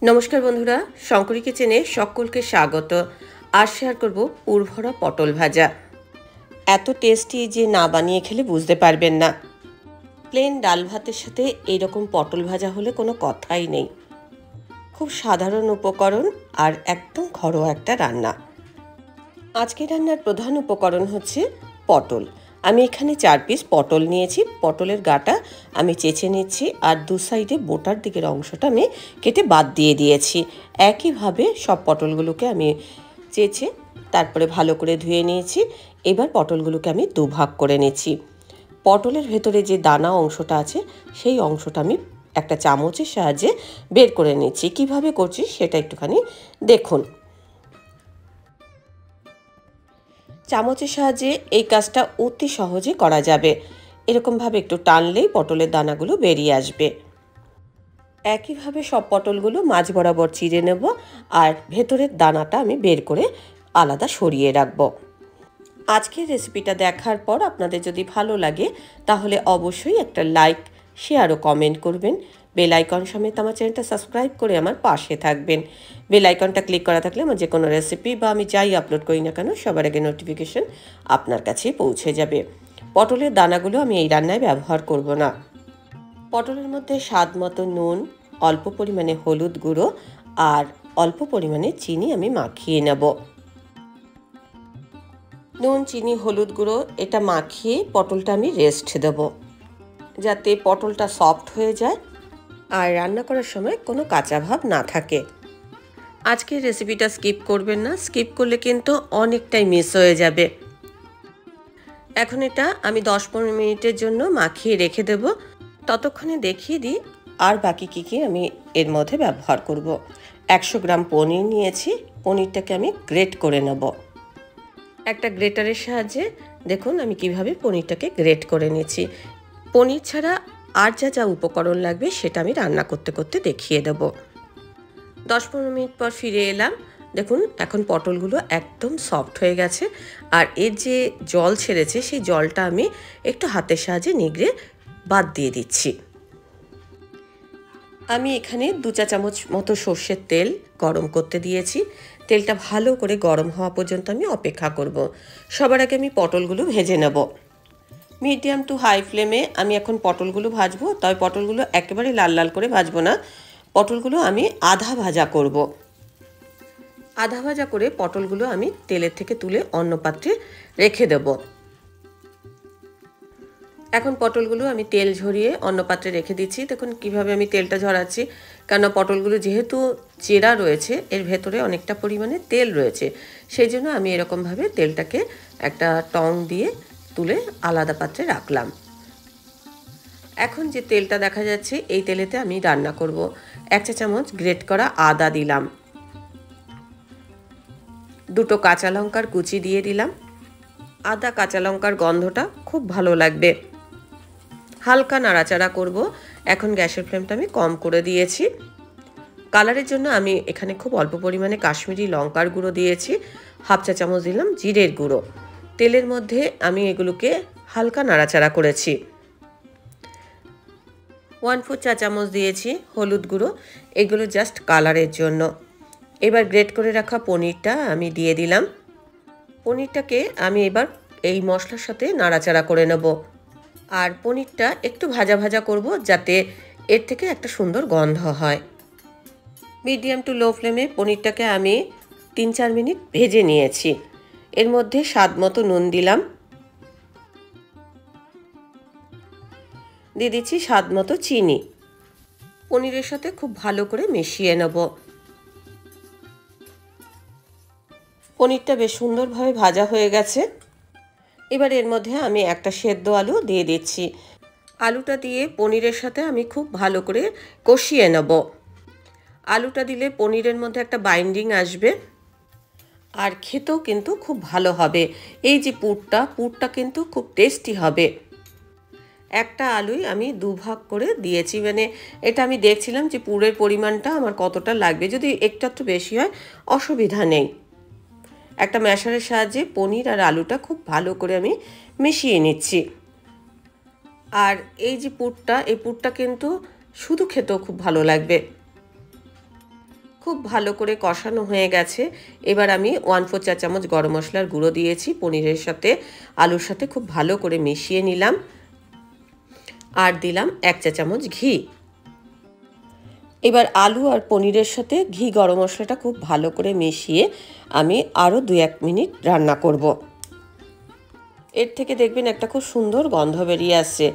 নমস্কার বন্ধুরা, শঙ্করী কিচেনে সকলকে স্বাগত। আজ শেয়ার করব পুরভরা পটল ভাজা। এত টেস্টি যে না বানিয়ে খেলে বুঝতে পারবেন না। প্লেন ডাল ভাতের সাথে এইরকম পটল ভাজা হলে কোনো কথাই নেই। খুব সাধারণ উপকরণ আর একদম ঘরোয়া একটা রান্না। আজকে রান্নার প্রধান উপকরণ হচ্ছে পটল। আমি এখানে 4 পিস পটল নিয়েছি। পটলের গাটা আমি চেঁচে নিচ্ছি আর দু সাইডে বোটার দিকের অংশটা আমি কেটে বাদ দিয়ে দিয়েছি। একইভাবে সব পটলগুলোকে আমি চেঁচে তারপরে ভালো করে ধুয়ে নিয়েছি। এবার পটলগুলোকে আমি দুভাগ করে নিচ্ছি। পটলের ভেতরে যে দানা অংশটা আছে সেই অংশটা আমি একটা চামচের সাহায্যে বের করে নিচ্ছি। কিভাবে করছি সেটা একটুখানি দেখুন। চামচের সাহায্যে এই কাজটা অতি সহজে করা যাবে। এরকমভাবে একটু টানলেই পটলের দানাগুলো বেরিয়ে আসবে। একইভাবে সব পটলগুলো মাঝ বরাবর চিড়ে নেব আর ভেতরের দানাটা আমি বের করে আলাদা সরিয়ে রাখব। আজকের রেসিপিটা দেখার পর আপনাদের যদি ভালো লাগে তাহলে অবশ্যই একটা লাইক, শেয়ার ও কমেন্ট করবেন। বেল আইকন সমেত আমার চ্যানেলটা সাবস্ক্রাইব করে আমার পাশে থাকবেন। বেল আইকনটা ক্লিক করা থাকলে আমার যে কোনো রেসিপি বা আমি যাই আপলোড করি না কেন সবার আগে নোটিফিকেশন আপনার কাছে পৌঁছে যাবে। পটলের দানাগুলো আমি এই রান্নায় ব্যবহার করব না। পটলের মধ্যে স্বাদ মতো নুন, অল্প পরিমাণে হলুদ গুঁড়ো আর অল্প পরিমাণে চিনি আমি মাখিয়ে নেব। নুন, চিনি, হলুদ গুঁড়ো এটা মাখিয়ে পটলটা আমি রেস্ট দেব, যাতে পটলটা সফট হয়ে যায় আর রান্না করার সময় কোনো কাঁচা ভাব না থাকে। আজকের রেসিপিটা স্কিপ করবেন না, স্কিপ করলে কিন্তু অনেকটাই মিস হয়ে যাবে। এখন এটা আমি 10-15 মিনিটের জন্য মাখিয়ে রেখে দেব। ততক্ষণে দেখিয়ে দিই আর বাকি কী আমি এর মধ্যে ব্যবহার করব। 100 গ্রাম পনির নিয়েছি। পনিরটাকে আমি গ্রেট করে নেব। একটা গ্রেটারের সাহায্যে দেখুন আমি কিভাবে পনিরটাকে গ্রেট করে নিয়েছি। পনির ছাড়া আর যা উপকরণ লাগবে সেটা আমি রান্না করতে করতে দেখিয়ে দেব। 10-15 মিনিট পর ফিরে এলাম। দেখুন এখন পটলগুলো একদম সফট হয়ে গেছে আর এর যে জল ছেড়েছে সেই জলটা আমি একটু হাতের সাহায্যে নিগড়ে বাদ দিয়ে দিচ্ছি। আমি এখানে 2 চা চামচ মতো সর্ষের তেল গরম করতে দিয়েছি। তেলটা ভালো করে গরম হওয়া পর্যন্ত আমি অপেক্ষা করব। সবার আগে আমি পটলগুলো ভেজে নেব। মিডিয়াম টু হাই ফ্লেমে আমি এখন পটলগুলো ভাজবো। তবে পটলগুলো একেবারে লাল লাল করে ভাজবো না। পটলগুলো আমি আধা ভাজা করব। আধা ভাজা করে পটলগুলো আমি তেলের থেকে তুলে অন্য পাত্রে রেখে দেব। এখন পটলগুলো আমি তেল ঝরিয়ে অন্য পাত্রে রেখে দিচ্ছি। দেখুন কিভাবে আমি তেলটা ঝরাচ্ছি, কেন পটলগুলো যেহেতু চেরা রয়েছে এর ভেতরে অনেকটা পরিমাণে তেল রয়েছে, সেই জন্য আমি এরকমভাবে তেলটাকে একটা টং দিয়ে তুলে আলাদা পাত্রে রাখলাম। এখন যে তেলটা দেখা যাচ্ছে এই তেলেতে আমি রান্না করব। 1 চা চামচ গ্রেট করা আদা দিলাম, 2টো কাঁচা লঙ্কার কুচি দিয়ে দিলাম। আদা কাঁচা লঙ্কার গন্ধটা খুব ভালো লাগবে। হালকা নাড়াচাড়া করব। এখন গ্যাসের ফ্লেমটা আমি কম করে দিয়েছি। কালারের জন্য আমি এখানে খুব অল্প পরিমাণে কাশ্মীরি লঙ্কার গুঁড়ো দিয়েছি। 1/2 চা চামচ দিলাম জিরের গুঁড়ো। তেলের মধ্যে আমি এগুলোকে হালকা নাড়াচাড়া করেছি। 1/4 চা চামচ দিয়েছি হলুদ গুঁড়ো, এগুলো জাস্ট কালারের জন্য। এবার গ্রেট করে রাখা পনিরটা আমি দিয়ে দিলাম। পনিরটাকে আমি এবার এই মশলার সাথে নাড়াচাড়া করে নেব আর পনিরটা একটু ভাজা ভাজা করব যাতে এর থেকে একটা সুন্দর গন্ধ হয়। মিডিয়াম টু লো ফ্লেমে পনিরটাকে আমি 3-4 মিনিট ভেজে নিয়েছি। এর মধ্যে স্বাদ মতো নুন দিলাম, দিয়ে দিচ্ছি স্বাদ মতো চিনি। পনিরের সাথে খুব ভালো করে মিশিয়ে নেব। পনিরটা বেশ সুন্দরভাবে ভাজা হয়ে গেছে। এবার এর মধ্যে আমি একটা সেদ্ধ আলু দিয়ে দিচ্ছি। আলুটা দিয়ে পনিরের সাথে আমি খুব ভালো করে কষিয়ে নেব। আলুটা দিলে পনিরের মধ্যে একটা বাইন্ডিং আসবে আর খেতেও কিন্তু খুব ভালো হবে। এই যে পুরটা কিন্তু খুব টেস্টি হবে। একটা আলুই আমি 2 ভাগ করে দিয়েছি, মানে এটা আমি দেখছিলাম যে পুরের পরিমাণটা আমার কতটা লাগবে। যদি একটু বেশি হয় অসুবিধা নেই। একটা ম্যাশারের সাহায্যে পনির আর আলুটা খুব ভালো করে আমি মিশিয়ে নিচ্ছি। আর এই যে পুরটা, এই পুরটা কিন্তু শুধু খেতেও খুব ভালো লাগবে। খুব ভালো করে কষানো হয়ে গেছে। এবার আমি 1/4 চা চামচ গরম মশলার গুঁড়ো দিয়েছি, পনিরের সাথে আলুর সাথে খুব ভালো করে মিশিয়ে নিলাম। আর দিলাম 1 চা চামচ ঘি। এবার আলু আর পনিরের সাথে ঘি গরম মশলাটা খুব ভালো করে মিশিয়ে আমি আরও 2-1 মিনিট রান্না করব। এর থেকে দেখবেন একটা খুব সুন্দর গন্ধ বেরিয়ে আসছে।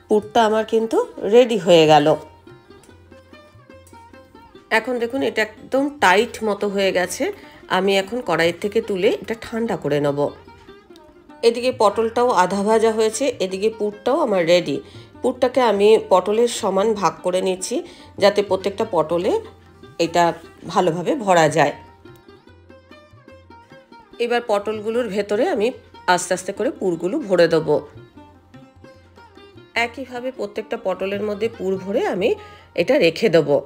পুরটা আমার কিন্তু রেডি হয়ে গেল। এখন দেখুন এটা একদম টাইট মতো হয়ে গেছে। আমি এখন কড়াইয়ের থেকে তুলে এটা ঠান্ডা করে নেব। এদিকে পটলটাও আধা ভাজা হয়েছে, এদিকে পুরটাও আমার রেডি। পুরটাকে আমি পটলের সমান ভাগ করে নিচ্ছি যাতে প্রত্যেকটা পটলে এটা ভালোভাবে ভরা যায়। এবার পটলগুলোর ভেতরে আমি আস্তে আস্তে করে পুরগুলো ভরে দেবো। একইভাবে প্রত্যেকটা পটলের মধ্যে পুর ভরে আমি এটা রেখে দেবো।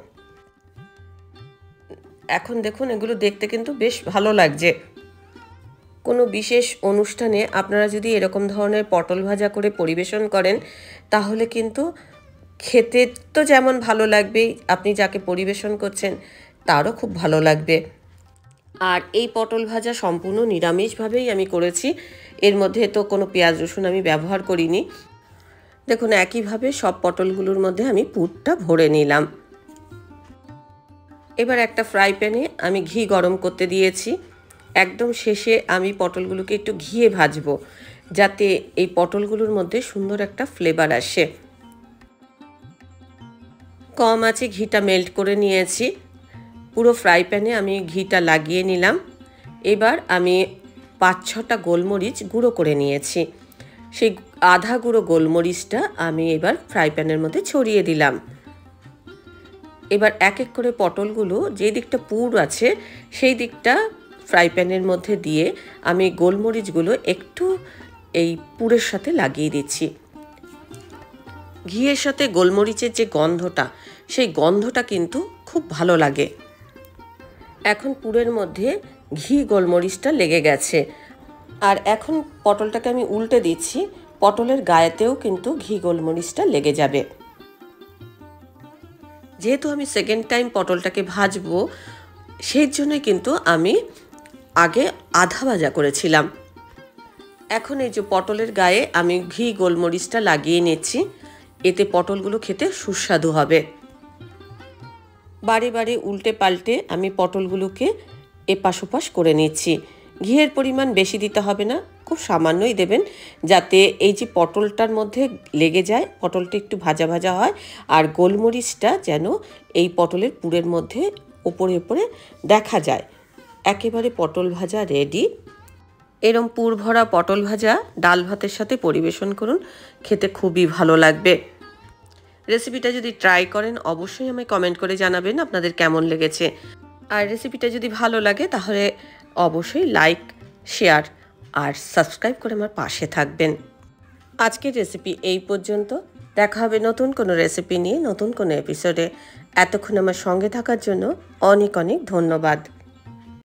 এখন দেখুন এগুলো দেখতে কিন্তু বেশ ভালো লাগছে। কোনো বিশেষ অনুষ্ঠানে আপনারা যদি এরকম ধরনের পটল ভাজা করে পরিবেশন করেন তাহলে কিন্তু খেতে তো যেমন ভালো লাগবেই, আপনি যাকে পরিবেশন করছেন তারও খুব ভালো লাগবে। আর এই পটল ভাজা সম্পূর্ণ নিরামিষভাবেই আমি করেছি, এর মধ্যে তো কোনো পেঁয়াজ রসুন আমি ব্যবহার করিনি। দেখুন একইভাবে সব পটলগুলোর মধ্যে আমি পুরটা ভরে নিলাম। এবার একটা ফ্রাই প্যানে আমি ঘি গরম করতে দিয়েছি। একদম শেষে আমি পটলগুলোকে একটু ঘিয়ে ভাজবো যাতে এই পটলগুলোর মধ্যে সুন্দর একটা ফ্লেভার আসে। কম আঁচে ঘিটা মেল্ট করে নিয়েছি। পুরো ফ্রাই প্যানে আমি ঘিটা লাগিয়ে নিলাম। এবার আমি 5-6টা গোলমরিচ গুঁড়ো করে নিয়েছি। সেই আধা গুঁড়ো গোলমরিচটা আমি এবার ফ্রাই প্যানের মধ্যে ছড়িয়ে দিলাম। এবার এক এক করে পটলগুলো যে দিকটা পুর আছে সেই দিকটা ফ্রাই প্যানের মধ্যে দিয়ে আমি গোলমরিচগুলো একটু এই পুরের সাথে লাগিয়ে দিচ্ছি। ঘিয়ের সাথে গোলমরিচের যে গন্ধটা, সেই গন্ধটা কিন্তু খুব ভালো লাগে। এখন পুরের মধ্যে ঘি গোলমরিচটা লেগে গেছে। আর এখন পটলটাকে আমি উল্টে দিচ্ছি, পটলের গায়েতেও কিন্তু ঘি গোলমরিচটা লেগে যাবে। যেহেতু আমি সেকেন্ড টাইম পটলটাকে ভাজবো সেই জন্যই কিন্তু আমি আগে আধা ভাজা করেছিলাম। এখন এই যে পটলের গায়ে আমি ঘি গোলমরিচটা লাগিয়ে নিচ্ছি, এতে পটলগুলো খেতে সুস্বাদু হবে। বারে বারে উল্টে পাল্টে আমি পটলগুলোকে এপাশ ওপাশ করে নিচ্ছি। ঘিয়ের পরিমাণ বেশি দিতে হবে না, খুব সামান্যই দেবেন যাতে এই যে পটলটার মধ্যে লেগে যায়, পটলটা একটু ভাজা ভাজা হয় আর গোলমরিচটা যেন এই পটলের পুরের মধ্যে ওপরে ওপরে দেখা যায়। একেবারে পটল ভাজা রেডি। এরম পুর ভরা পটল ভাজা ডাল ভাতের সাথে পরিবেশন করুন, খেতে খুবই ভালো লাগবে। রেসিপিটা যদি ট্রাই করেন অবশ্যই আমায় কমেন্ট করে জানাবেন আপনাদের কেমন লেগেছে। আর রেসিপিটা যদি ভালো লাগে তাহলে অবশ্যই লাইক, শেয়ার আর সাবস্ক্রাইব করে আমার পাশে থাকবেন। আজকের রেসিপি এই পর্যন্ত। দেখা হবে নতুন কোনো রেসিপি নিয়ে নতুন কোনো এপিসোডে। এতক্ষণ আমার সঙ্গে থাকার জন্য অনেক অনেক ধন্যবাদ।